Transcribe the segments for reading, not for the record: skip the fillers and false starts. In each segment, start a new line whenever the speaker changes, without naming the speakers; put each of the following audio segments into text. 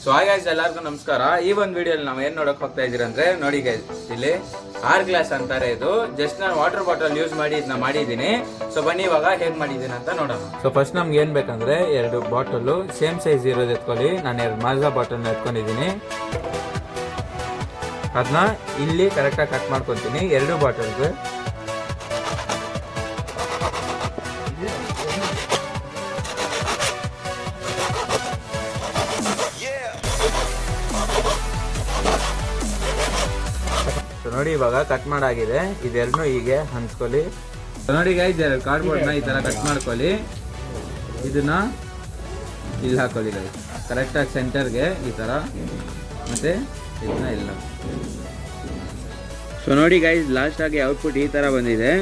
So guys ಎಲ್ಲರಿಗೂ ನಮಸ್ಕಾರ. ಈ ಒಂದು ವಿಡಿಯೋಲಿ ನಾವು ಏನು ನೋಡಕ್ ಹೋಗ್ತಾ ಇದೀರ ಅಂದ್ರೆ ನೋಡಿ ಗೈಸ್, ಇಲ್ಲಿ ಆರ್ ಗ್ಲಾಸ್ ಅಂತಾರೆ. ಇದು ಜಸ್ಟ್ ನಾನು ವಾಟರ್ ಬಾಟಲ್ ಯೂಸ್ ಮಾಡಿ ಇದನ್ನ ಮಾಡಿದ್ದೀನಿ. ಸೊ ಬನ್ನಿ ಇವಾಗ ಹೇಗ್ ಮಾಡಿದ್ದೀನಿ ಅಂತ ನೋಡೋಣ. ಸೊ ಫಸ್ಟ್ ನಮ್ಗೆ ಏನ್ ಬೇಕಂದ್ರೆ 2 ಬಾಟಲ್ ಸೇಮ್ ಸೈಜ್ ಇರೋದು ಎತ್ಕೊಳ್ಳಿ. ನಾನು 2 ಮಾಜಾ ಬಾಟಲ್ ಎತ್ಕೊಂಡಿದ್ದೀನಿ. ಅದನ್ನ ಇಲ್ಲಿ ಕರೆಕ್ಟಾಗಿ ಕಟ್ ಮಾಡ್ಕೊತೀನಿ 2 ಬಾಟಲ್ಗೆ. ನೋಡಿ ಇವಾಗ ಕಟ್ ಮಾಡಾಗಿದೆ. ಇದೆರಡನ್ನೂ ಹೀಗೆ ಹಂಚ್ಕೊಳ್ಳಿ. ನೋಡಿ ಗೈಸ್, ಕಾರ್ಡ್ಬೋರ್ಡ್ನ ಈ ತರ ಕಟ್ ಮಾಡ್ಕೊಳ್ಳಿ. ಇದನ್ನ ಇಲ್ಲಿ ಹಾಕೊಳ್ಳಿ ಗೈಸ್, ಕರೆಕ್ಟಾಗಿ ಸೆಂಟರ್ಗೆ ಈ ತರ, ಮತ್ತೆ ಇದನ್ನ ಇಲ್ಲ. ಸೊ ನೋಡಿ ಗೈಸ್, ಲಾಸ್ಟ್ ಆಗಿ ಔಟ್ಪುಟ್ ಈ ತರ ಬಂದಿದೆ.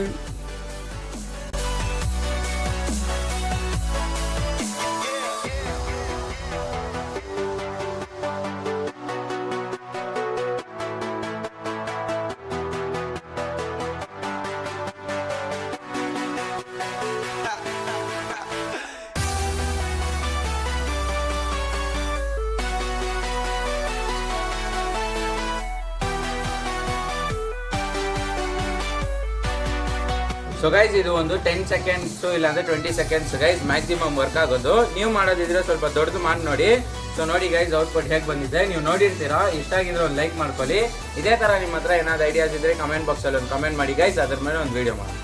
ಸೊ ಗೈಸ್, ಇದು ಒಂದು 10 ಸೆಕೆಂಡ್ಸ್ ಇಲ್ಲಾಂದ್ರೆ 20 ಸೆಕೆಂಡ್ಸ್ ಗೈಸ್ ಮ್ಯಾಕ್ಸಿಮಮ್ ವರ್ಕ್ ಆಗೋದು. ನೀವು ಮಾಡೋದಿದ್ರೆ ಸ್ವಲ್ಪ ದೊಡ್ಡದು ಮಾಡಿ ನೋಡಿ. ಸೊ ನೋಡಿ ಗೈಸ್, ಔಟ್ಪುಟ್ ಹೇಗೆ ಬಂದಿದೆ ನೀವು ನೋಡಿರ್ತೀರಾ. ಇಷ್ಟ ಆಗಿದ್ರೆ ಒಂದು ಲೈಕ್ ಮಾಡ್ಕೊಳ್ಳಿ. ಇದೇ ತರ ನಿಮ್ಮ ಹತ್ರ ಏನಾದ್ರು ಐಡಿಯಾಸ್ ಇದ್ರೆ ಕಮೆಂಟ್ ಬಾಕ್ಸ್ ಅಲ್ಲಿ ಒಂದು ಕಮೆಂಟ್ ಮಾಡಿ ಗೈಸ್, ಅದ್ರ ಮೇಲೆ ಒಂದು ವಿಡಿಯೋ ಮಾಡಿ.